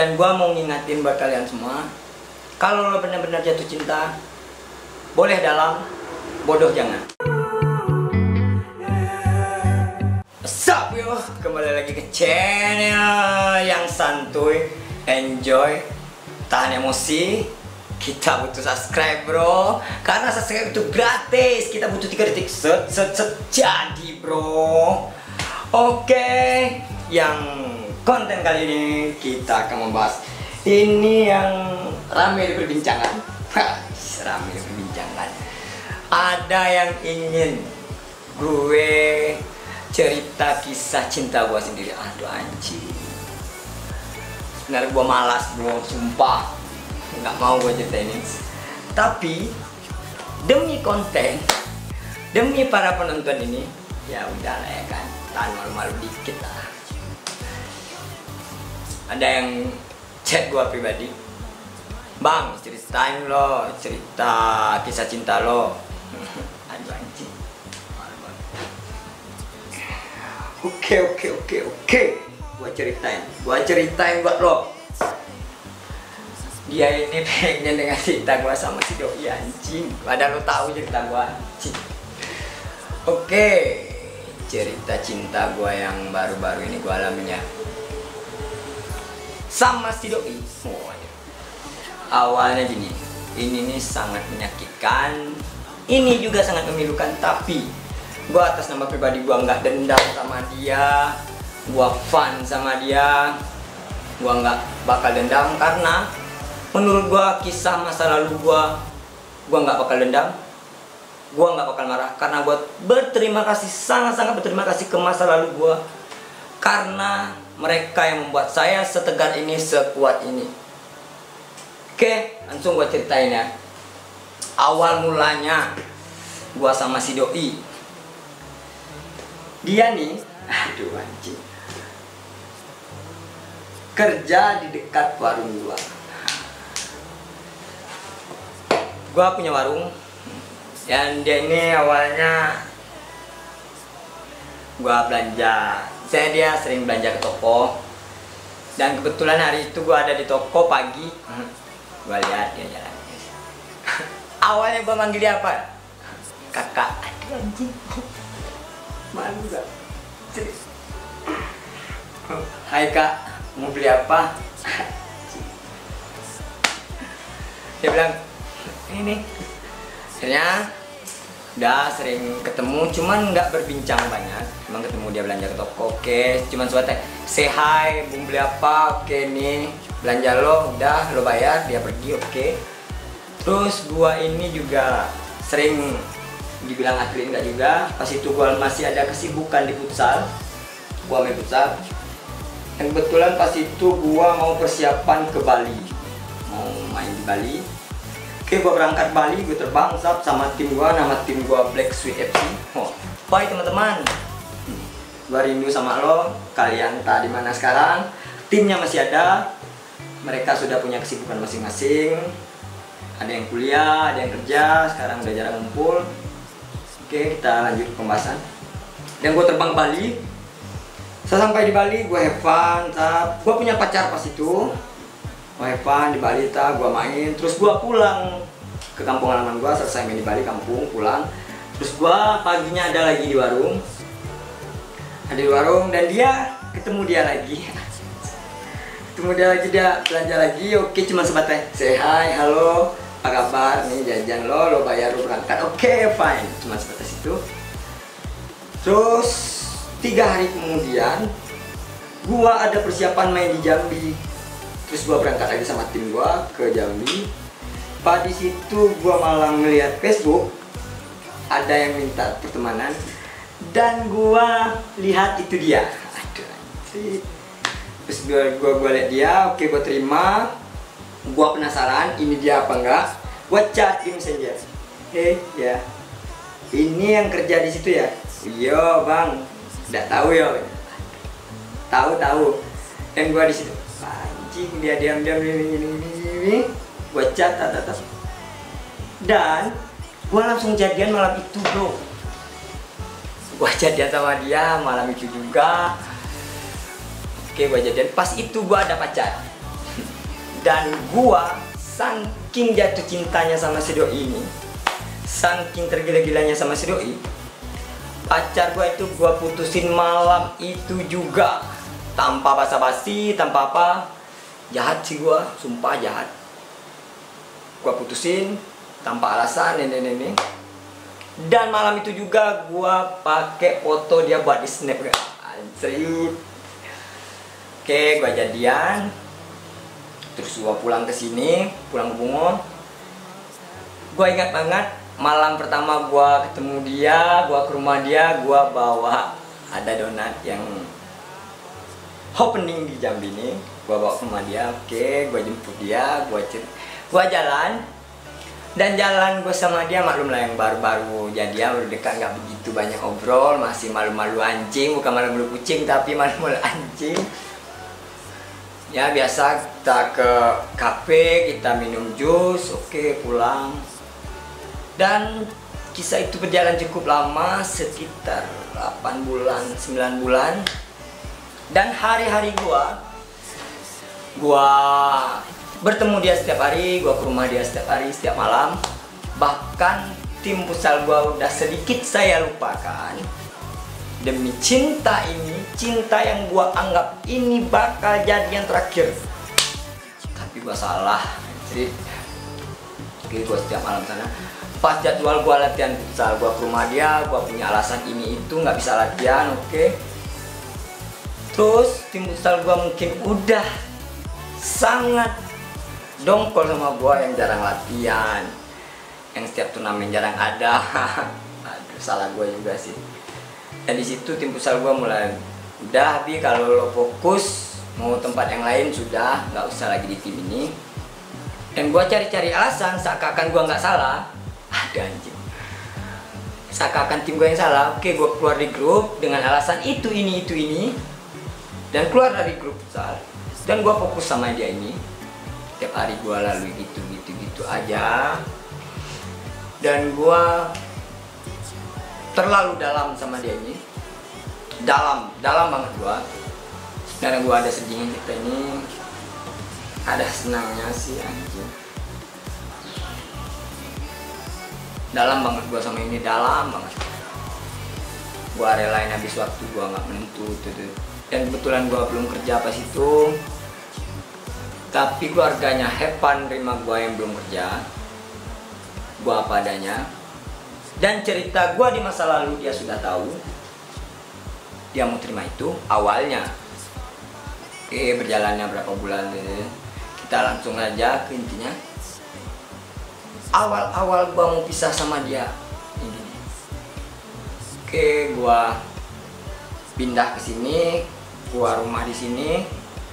Dan gua mau ngingatin buat kalian semua, kalau lo benar-benar jatuh cinta, boleh dalam, bodoh jangan. Sup yo, kembali lagi ke channel yang santuy, enjoy, tahan emosi. Kita butuh subscribe bro, karena subscribe itu gratis. Kita butuh 3 detik set jadi bro. Oke, yang konten kali ini kita akan membahas ini yang ramai diperbincangan. Ramai diperbincangan. Ada yang ingin gue cerita kisah cinta gue sendiri. Aduh anjing, sebenarnya gue malas bro, sumpah nggak mau gue ceritain ini. Tapi demi konten, demi para penonton ini, ya udahlah ya kan, tahan malu-malu dikit lah. Ada yang chat gue pribadi, bang ceritain lo, cerita kisah cinta lo. Aduh anjing, Oke. Gua ceritain buat lo. Dia ini pengen dengan cerita gua sama si doi anjing. Padahal lo tahu cerita gua anjing. Oke, cerita cinta gua yang baru-baru ini gua alamin ya sama si doi. Awalnya gini, ini nih sangat menyakitkan, ini juga sangat memilukan, tapi gua atas nama pribadi gua nggak dendam sama dia, gua fun sama dia, gua nggak bakal dendam karena menurut gua kisah masa lalu gua nggak bakal dendam, gua nggak bakal marah karena gua berterima kasih, sangat-sangat berterima kasih ke masa lalu gua karena mereka yang membuat saya setegar ini, sekuat ini. Oke, langsung gua ceritain ya. Awal mulanya gua sama si doi. Dia nih, aduh anjing, kerja di dekat warung gua. Gua punya warung, dan dia ini awalnya gua belanja. Dia sering belanja ke toko, dan kebetulan hari itu gua ada di toko pagi. Gua lihat dia jalan. Awalnya gua manggil dia apa? Kakak. Aduh anjing, malu gak? Hai kak, mau beli apa? Dia bilang ini. Akhirnya udah sering ketemu, cuman nggak berbincang banyak. Cuman ketemu dia belanja ke toko, oke, cuman sebatas say hi, mau beli apa, oke nih belanja lo, udah lo bayar, dia pergi, oke. Terus gua ini juga sering dibilang nganterin enggak juga. Pas itu gua masih ada kesibukan di futsal, gua main futsal. Dan kebetulan pas itu gua mau persiapan ke Bali, mau main di Bali. Oke, gua berangkat Bali, gua terbang sama tim gua, nama tim gua Black Sweet FC. Oh, bye teman-teman. Gua rindu sama lo. Kalian tak di mana sekarang? Timnya masih ada. Mereka sudah punya kesibukan masing-masing. Ada yang kuliah, ada yang kerja, sekarang udah jarang ngumpul. Oke, kita lanjut pembahasan. Dan gue terbang Bali. Saya sampai di Bali, gue have fun. Gue punya pacar pas itu. Gue have fun di Bali, gue main. Terus gue pulang ke kampung halaman gue. Selesai main di Bali, kampung, pulang. Terus gue paginya ada lagi di warung. Ada di warung dan dia ketemu dia lagi. Dia belanja lagi. Oke, cuma sebatas say hi, halo, apa kabar, nih jajan lo bayar, lo berangkat, oke, fine, cuma sebatas itu. Terus 3 hari kemudian gua ada persiapan main di Jambi. Terus gua berangkat lagi sama tim gua ke Jambi. Di situ gua malah ngeliat Facebook ada yang minta pertemanan, dan gua lihat itu dia. Aduh anjir. Terus gua lihat dia, oke, gua terima. Gua penasaran ini dia apa enggak. Gua chat di Messenger. Hey, ya. Ini yang kerja di situ ya? Iya, Bang. Enggak tahu ya. Tahu. Dan gua di situ. Anjing, dia diam-diam ini. Gua chat, dan gua langsung jadian malam itu, bro. Gua jadian sama dia malam itu juga. Oke, gua jadian. Pas itu gua ada pacar. Dan gua saking jatuh cintanya sama si doi ini, saking tergila-gilanya sama si doi, pacar gua itu gua putusin malam itu juga, tanpa basa-basi, tanpa apa. Jahat sih gua, sumpah jahat. Gua putusin tanpa alasan ini. Dan malam itu juga gua pakai foto dia buat di snap, serius. Oke, gua jadian. Terus gua pulang ke sini, pulang ke Bungo. Gua ingat banget malam pertama gua ketemu dia, gua ke rumah dia, gua bawa ada donat yang opening di Jambi ini. Gua bawa ke rumah dia. Oke, gua jemput dia, gua jalan. Dan jalan gue sama dia, maklum lah yang baru-baru jadian, baru dekat, nggak begitu banyak obrol, masih malu-malu anjing, bukan malu-malu kucing tapi malu-malu anjing. Ya biasa kita ke kafe, kita minum jus, oke pulang. Dan kisah itu berjalan cukup lama, sekitar 8 bulan, 9 bulan. Dan hari-hari gua bertemu dia setiap hari, gua ke rumah dia setiap hari, setiap malam. Bahkan tim futsal gua udah sedikit saya lupakan demi cinta ini, cinta yang gua anggap ini bakal jadi yang terakhir. Tapi gua salah. Jadi gua setiap malam sana. Pas jadwal gua latihan futsal, gua ke rumah dia, gua punya alasan ini itu nggak bisa latihan, oke. Terus tim futsal gua mungkin udah sangat dongkol sama gua yang jarang latihan, yang setiap turnamen jarang ada. Aduh, salah gua juga sih. Dan di situ tim futsal gua mulai udah, Bi, kalau lo fokus mau tempat yang lain sudah, nggak usah lagi di tim ini. Dan gua cari-cari alasan seakan-akan gua nggak salah. Ada anjing. Seakan-akan tim gua yang salah. Oke, gua keluar di grup dengan alasan itu ini. Dan keluar dari grup futsal. Dan gua fokus sama dia ini. Tiap hari gue lalui gitu aja. Dan gue terlalu dalam sama dia ini. Dalam banget gue. Dan gue ada sedihnya kita ini, ada senangnya sih anjing. Dalam banget gue sama ini, dalam banget. Gue relain habis waktu, gue nggak menentu tuh. Dan kebetulan gue belum kerja pas itu. Tapi keluarganya Hepan nerima gue yang belum kerja. Gue apa adanya. Dan cerita gue di masa lalu dia sudah tahu. Dia mau terima itu awalnya. Oke, berjalannya berapa bulan gitu. Kita langsung aja ke intinya. Awal-awal gue mau pisah sama dia ini. Oke, gue pindah ke sini. Gue rumah di sini,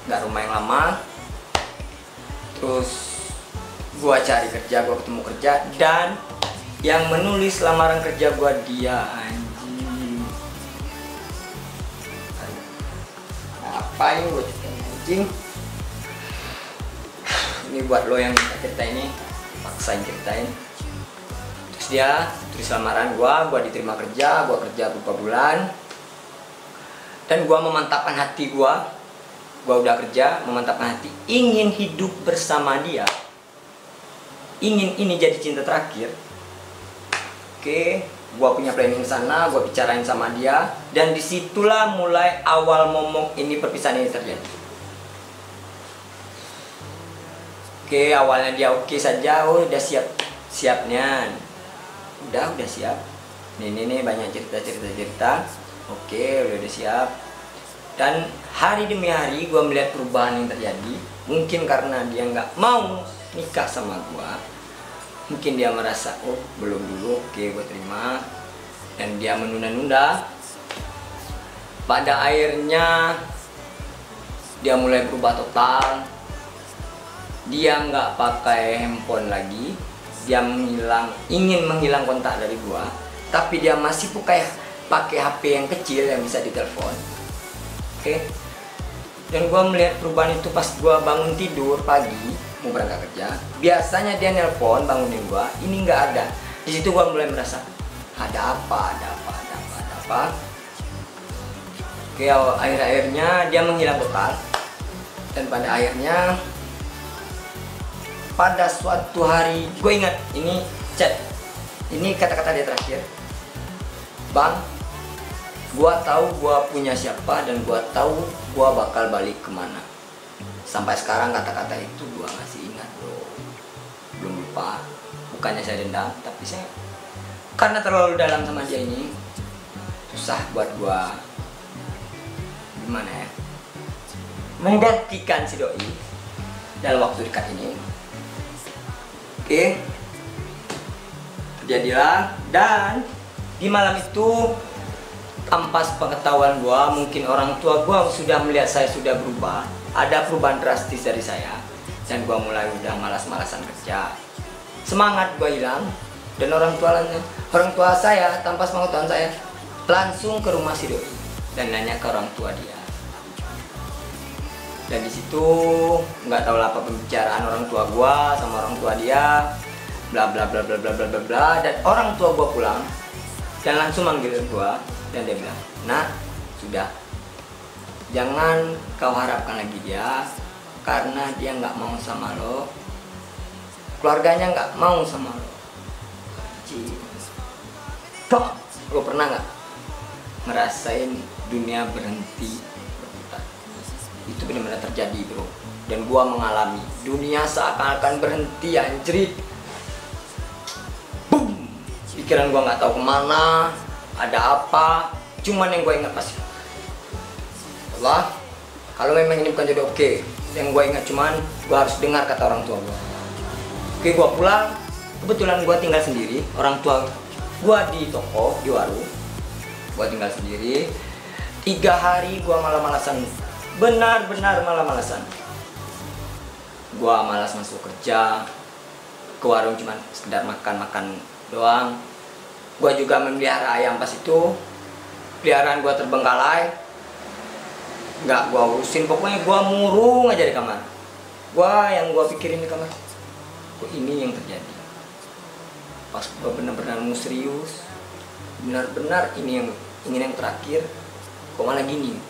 nggak rumah yang lama. Terus gua cari kerja, gua ketemu kerja, dan yang menulis lamaran kerja gua dia anjing. Ngapain gua anjing? Ini buat lo yang cerita ini, paksain ceritain. Terus dia tulis lamaran gua diterima kerja, gua kerja beberapa bulan. Dan gua memantapkan hati gua udah kerja, memantapkan hati, ingin hidup bersama dia, ingin ini jadi cinta terakhir. Oke, gua punya planning sana, gua bicarain sama dia, dan disitulah mulai awal momok ini, perpisahan ini terjadi. Oke, awalnya dia oke saja, oh udah siapnya, udah siap. Nih banyak cerita. Oke, udah siap. Dan hari demi hari gue melihat perubahan yang terjadi. Mungkin karena dia nggak mau nikah sama gue, mungkin dia merasa oh belum dulu, oke gue terima. Dan dia menunda-nunda. Pada akhirnya dia mulai berubah total. Dia nggak pakai handphone lagi. Dia ingin menghilang kontak dari gue. Tapi dia masih pakai HP yang kecil yang bisa ditelepon. Oke. Dan gue melihat perubahan itu pas gue bangun tidur pagi mau berangkat kerja. Biasanya dia nelpon bangunin gue, ini nggak ada. Di situ gue mulai merasa ada apa. Oke, akhir-akhirnya dia menghilang total. Dan pada akhirnya pada suatu hari gue ingat ini chat, ini kata-kata dia terakhir, bang, gue tahu gue punya siapa dan gue tahu gue bakal balik kemana. Sampai sekarang kata-kata itu gue masih ingat bro, belum lupa. Bukannya saya dendam, tapi saya karena terlalu dalam sama dia ini, susah buat gue gimana ya, menggantikan si doi dalam waktu dekat ini. Oke, terjadilah, dan di malam itu tanpa sepengetahuan gua, mungkin orang tua gua sudah melihat saya sudah berubah, ada perubahan drastis dari saya, dan gua mulai udah malas-malasan kerja, semangat gua hilang, dan orang tua saya tanpa sepengetahuan saya langsung ke rumah si doi dan nanya ke orang tua dia. Dan di situ nggak tahu apa pembicaraan orang tua gua sama orang tua dia, bla bla bla bla bla bla bla bla, dan orang tua gua pulang dan langsung manggil gua dan dia bilang, nah sudah, jangan kau harapkan lagi dia karena dia nggak mau sama lo, keluarganya nggak mau sama lo. Toh, lo pernah nggak ngerasain dunia berhenti? Itu benar-benar terjadi bro, dan gua mengalami dunia seakan-akan berhenti anjrit. Boom, pikiran gua nggak tahu kemana, ada apa, cuman yang gua ingat pasti Allah, kalau memang ini bukan jodoh, oke. Yang gua ingat cuman gua harus dengar kata orang tua gua. Oke, gua pulang, kebetulan gua tinggal sendiri, orang tua gua di toko, di warung, gua tinggal sendiri. 3 hari gua malas-malasan, benar-benar malas-malasan. Gua malas masuk kerja, ke warung cuman sekedar makan-makan doang. Gua juga memelihara ayam pas itu, peliharaan gua terbengkalai, nggak gua urusin, pokoknya gua murung aja di kamar. Yang gua pikirin di kamar, kok ini yang terjadi. Pas gua benar-benar mau serius, benar-benar ini yang terakhir, kok malah gini.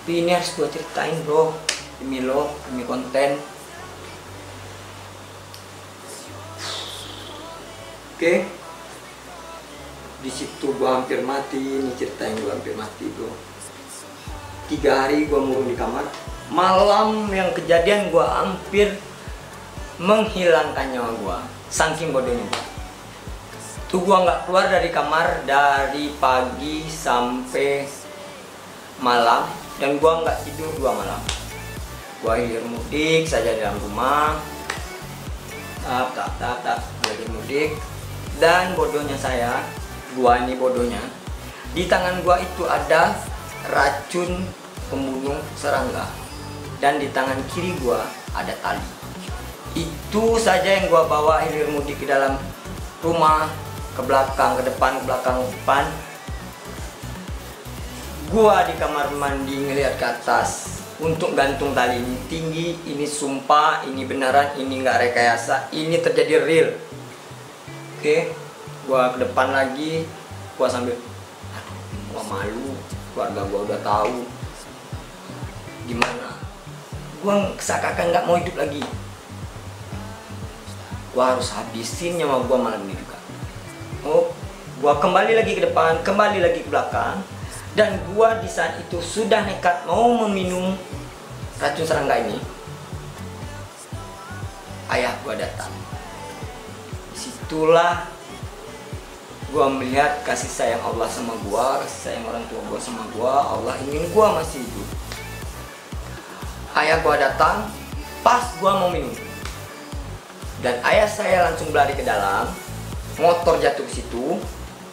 Tapi ini harus gue ceritain bro, demi lo, demi konten. Oke, di situ gue hampir mati, ini ceritain gue hampir mati bro. 3 hari gue murung di kamar. Malam yang kejadian gue hampir menghilangkan nyawa gue, saking bodohnya gue. Tuh gue nggak keluar dari kamar dari pagi sampai malam, dan gua nggak tidur 2 malam. Gua hilir mudik saja dalam rumah, hilir mudik. Dan bodohnya saya, gua ini bodohnya, di tangan gua itu ada racun pembunuh serangga, dan di tangan kiri gua ada tali. Itu saja yang gua bawa hilir mudik ke dalam rumah, ke belakang, ke depan, ke belakang, ke depan. Gua di kamar mandi ngeliat ke atas untuk gantung tali ini tinggi, ini sumpah, ini beneran, ini nggak rekayasa, ini terjadi real. Oke, gua ke depan lagi, gua sambil, aduh, gua malu, keluarga gua udah tahu. Gimana? Gua seakan-akan nggak mau hidup lagi. Gua harus habisin nyawa gua malam ini juga. Oh, gua kembali lagi ke depan, kembali lagi ke belakang. Dan gua di saat itu sudah nekat mau meminum racun serangga ini. Ayah gua datang. Disitulah gua melihat kasih sayang Allah sama gua, kasih sayang orang tua gua sama gua. Allah ingin gua masih hidup. Ayah gua datang pas gua mau minum, dan ayah saya langsung berlari ke dalam. Motor jatuh ke situ,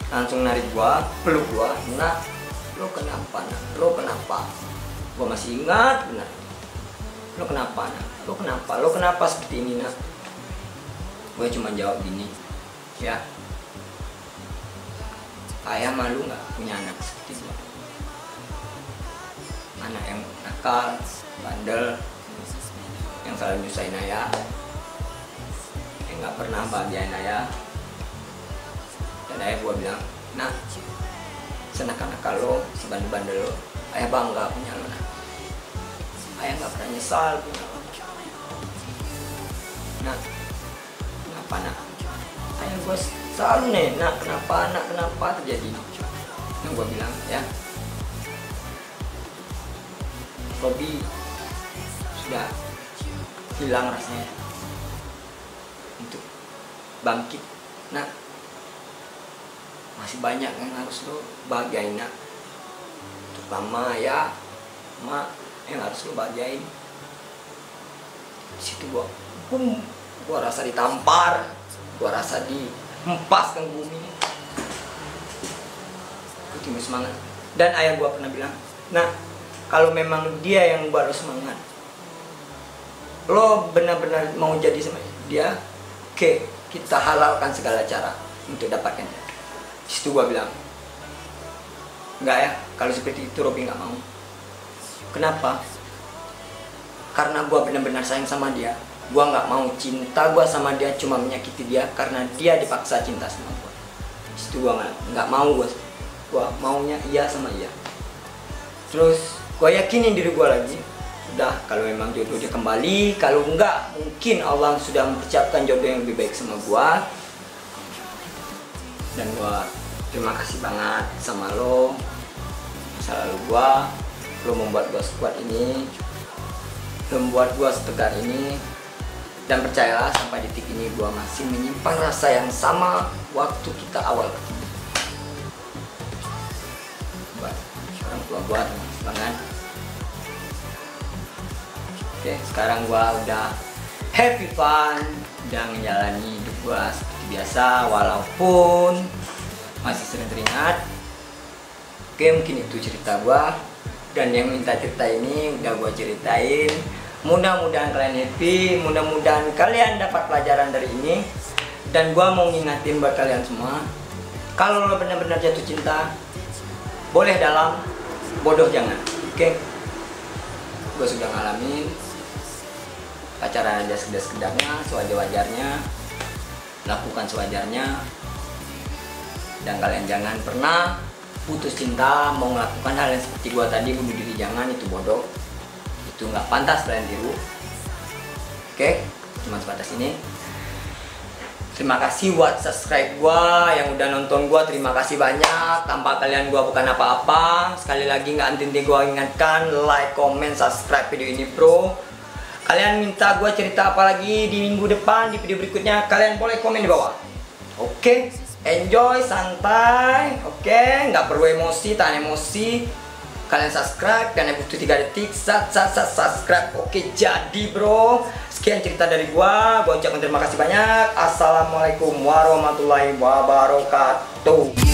langsung narik gua, peluk gua. Nah, lo kenapa nak? Lo kenapa? Gua masih ingat benar. Lo kenapa nak? Lo kenapa? Lo kenapa seperti ini nak? Gue cuma jawab gini, ya, ayah malu nggak punya anak seperti gua? Anak yang nakal, bandel, yang selalu nyusahin ayah, yang nggak pernah bahagiain ayah. Dan ayah gua bilang, nah, senakal-nakal lo, sebandel-bandel lo, ayah bangga punya lo. Nah, ayah nggak pernah nyesal punya lo. Nah, kenapa nak? Ayah gue selalu nih, nak kenapa terjadi? Yang gue bilang ya, Robi sudah hilang rasanya untuk bangkit. Nah, masih banyak yang harus lo bahagiain nak, terutama ya mak yang harus lo bahagiain. Di situ gua rasa ditampar, gua rasa dihempaskan ke bumi. Gua timbul semangat. Dan ayah gua pernah bilang, nah kalau memang dia yang buat lo semangat, lo benar-benar mau jadi sama dia, oke, kita halalkan segala cara untuk dapatkan dia. Di situ gua bilang, enggak ya, kalau seperti itu Robi nggak mau. Kenapa? Karena gua benar-benar sayang sama dia. Gua nggak mau cinta gua sama dia cuma menyakiti dia karena dia dipaksa cinta sama gua. Di situ gua nggak mau, gua maunya iya sama iya. Terus gua yakinin diri gua lagi, udah kalau memang jodoh dia kembali, kalau enggak mungkin Allah sudah mempersiapkan jodoh yang lebih baik sama gua. Dan gua terima kasih banget sama lo, selalu lo membuat gua sekuat ini, lo membuat gua setegar ini. Dan percayalah sampai detik ini gua masih menyimpan rasa yang sama waktu kita awal ketemu. Buat orang tua gua terima kasih banget. Oke, sekarang gua udah happy fun, udah menjalani hidup gua seperti biasa walaupun masih sering teringat. Oke, mungkin itu cerita gua, dan yang minta cerita ini udah gua ceritain. Mudah-mudahan kalian happy, mudah-mudahan kalian dapat pelajaran dari ini. Dan gua mau ngingatin buat kalian semua, kalau lo benar-benar jatuh cinta, boleh dalam, bodoh jangan. Oke, gua sudah ngalamin pacaran aja sekedar-sekedarnya, sewajar-wajarnya, lakukan sewajarnya. Dan kalian jangan pernah putus cinta mau melakukan hal yang seperti gua tadi, bunuh diri, jangan, itu bodoh, itu nggak pantas kalian tiru. Oke, cuma sebatas ini. Terima kasih buat subscribe gua yang udah nonton gua, terima kasih banyak. Tanpa kalian gua bukan apa-apa. Sekali lagi nggak henti gua ingatkan, like, comment, subscribe video ini bro. Kalian minta gua cerita apa lagi di minggu depan, di video berikutnya, kalian boleh komen di bawah. Oke, enjoy, santai. Oke, nggak perlu emosi, tahan emosi. Kalian subscribe, kalian butuh 3 detik, subscribe. Oke, jadi bro, sekian cerita dari gua ucapkan terima kasih banyak. Assalamualaikum warahmatullahi wabarakatuh.